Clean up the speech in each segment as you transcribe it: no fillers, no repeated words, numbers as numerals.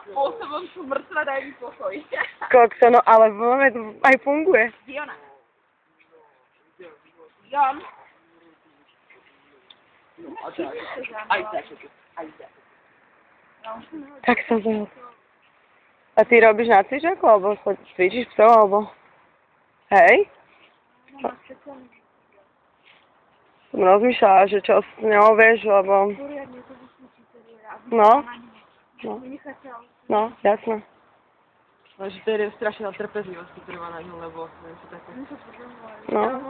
spôsobom sú mŕtve, daj mi pokoj. Kokso, no ale máme to aj funguje. Diona. Jon. Aj tak. Tak sa zahol. A ty robíš na cvičaku, alebo cvičíš psov, alebo... Hej? Som rozmýšľala, že čo s ňou vieš, lebo... No. No, jasné. Ale že to je strašná trpezlivosti trvá na ňu, lebo sú také... No.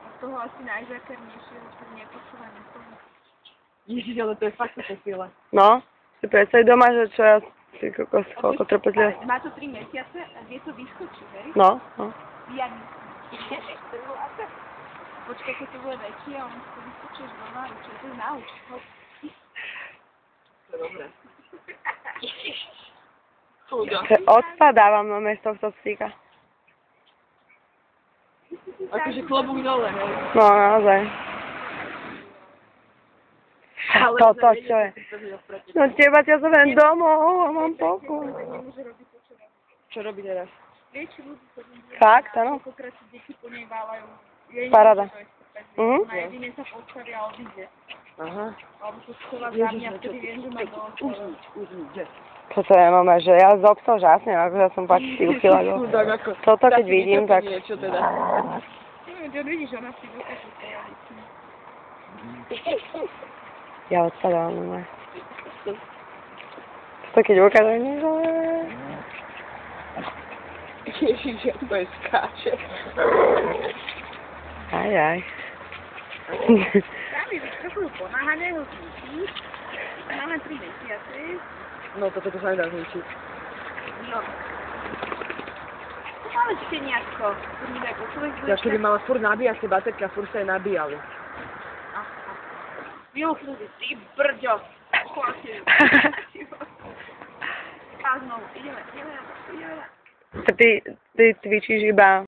Z toho asi najzákernejšieho, čo nepočúvanie toho. Ježiš, ale to je fakt také chvíle. No, si predstav doma, že čo ja... Ty kokos, koľko trpezlivosti. Má to 3 mesiace a kde to vyskočí, hej? No, no. Diani. Počkaj, keď to bude väčšie a on to vyskočíš doma, čo to nauč. To je dobré. Chúďa. Odpadávam na miesto tohto psíka. Akože klobúk dole, hej. No, naozaj. Toto, čo je? No teba ťa zovem domov a mám pokoj. Čo robí teraz? Vieš, ľudí to Fakt, áno? koľkokrát si deti po nej váľajú. Paráda. Ona jedine sa postaví a odíde. Aha. Alebo to schová za mňa, vtedy viem, že má dosť. Toto je mama, že ja z obsov žasnem, akože ja som pak si uchyla. Toto keď vidím, tak... Niečo teda. Čo vidíš, ona si dokáže pojaviť. Ja odpadávam, mama. Toto keď ukážem, že... Ježiš, jak to je skáče. Aj. Tam je trochu ponáhaného zvýši. Máme 3 mesiace. No, toto sa nedá zničiť. No. Máme šteniatko. Ja keby mala furt nabíjať tie baterky a furt sa jej nabíjali. Vyuchnúť, ty brďo. Chváte. A znovu, ideme. Ty cvičíš iba